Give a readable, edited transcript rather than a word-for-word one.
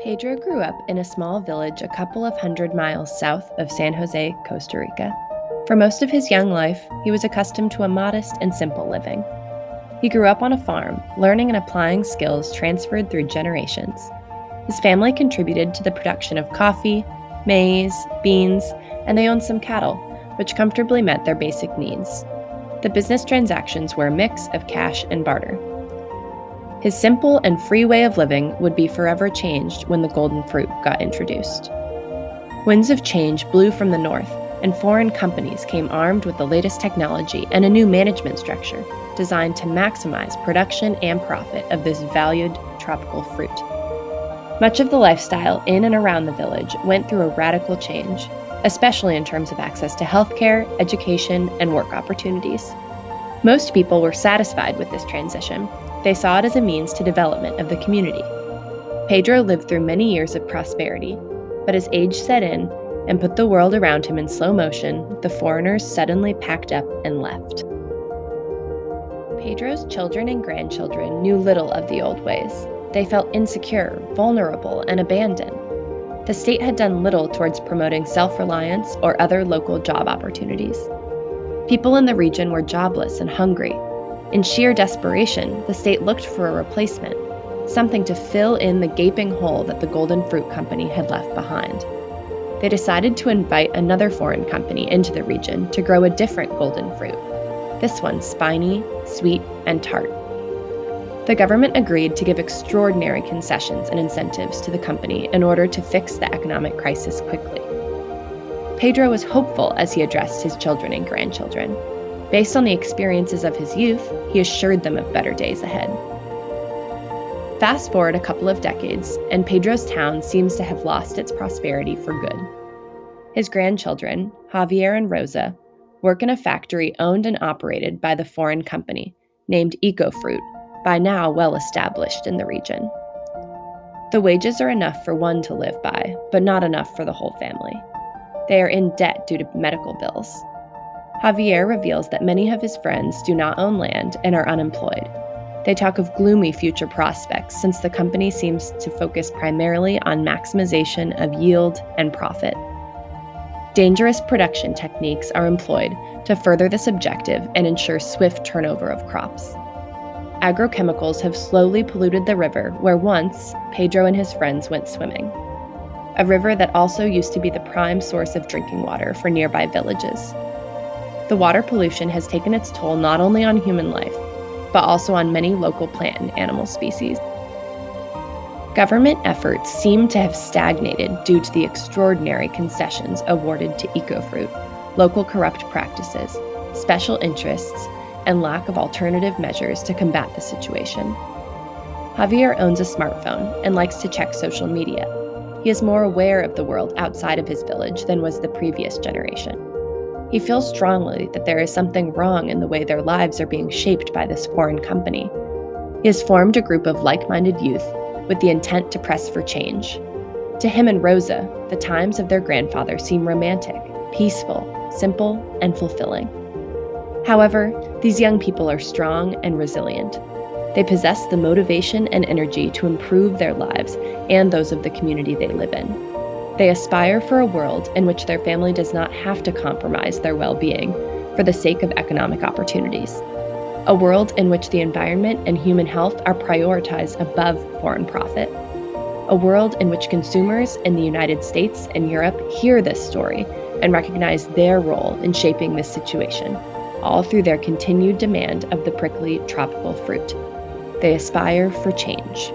Pedro grew up in a small village a couple of hundred miles south of San Jose, Costa Rica. For most of his young life, he was accustomed to a modest and simple living. He grew up on a farm, learning and applying skills transferred through generations. His family contributed to the production of coffee, maize, beans, and they owned some cattle, which comfortably met their basic needs. The business transactions were a mix of cash and barter. His simple and free way of living would be forever changed when the golden fruit got introduced. Winds of change blew from the north, and foreign companies came armed with the latest technology and a new management structure designed to maximize production and profit of this valued tropical fruit. Much of the lifestyle in and around the village went through a radical change, especially in terms of access to healthcare, education, and work opportunities. Most people were satisfied with this transition. They saw it as a means to development of the community. Pedro lived through many years of prosperity, but as age set in and put the world around him in slow motion, the foreigners suddenly packed up and left. Pedro's children and grandchildren knew little of the old ways. They felt insecure, vulnerable, and abandoned. The state had done little towards promoting self-reliance or other local job opportunities. People in the region were jobless and hungry. In sheer desperation, the state looked for a replacement, something to fill in the gaping hole that the Golden Fruit Company had left behind. They decided to invite another foreign company into the region to grow a different golden fruit, this one spiny, sweet, and tart. The government agreed to give extraordinary concessions and incentives to the company in order to fix the economic crisis quickly. Pedro was hopeful as he addressed his children and grandchildren. Based on the experiences of his youth, he assured them of better days ahead. Fast forward a couple of decades, and Pedro's town seems to have lost its prosperity for good. His grandchildren, Javier and Rosa, work in a factory owned and operated by the foreign company, named EcoFruit, by now well established in the region. The wages are enough for one to live by, but not enough for the whole family. They are in debt due to medical bills. Javier reveals that many of his friends do not own land and are unemployed. They talk of gloomy future prospects since the company seems to focus primarily on maximization of yield and profit. Dangerous production techniques are employed to further this objective and ensure swift turnover of crops. Agrochemicals have slowly polluted the river where once Pedro and his friends went swimming, a river that also used to be the prime source of drinking water for nearby villages. The water pollution has taken its toll not only on human life, but also on many local plant and animal species. Government efforts seem to have stagnated due to the extraordinary concessions awarded to EcoFruit, local corrupt practices, special interests, and lack of alternative measures to combat the situation. Javier owns a smartphone and likes to check social media. He is more aware of the world outside of his village than was the previous generation. He feels strongly that there is something wrong in the way their lives are being shaped by this foreign company. He has formed a group of like-minded youth with the intent to press for change. To him and Rosa, the times of their grandfather seem romantic, peaceful, simple, and fulfilling. However, these young people are strong and resilient. They possess the motivation and energy to improve their lives and those of the community they live in. They aspire for a world in which their family does not have to compromise their well-being for the sake of economic opportunities. A world in which the environment and human health are prioritized above foreign profit. A world in which consumers in the United States and Europe hear this story and recognize their role in shaping this situation, all through their continued demand of the prickly tropical fruit. They aspire for change.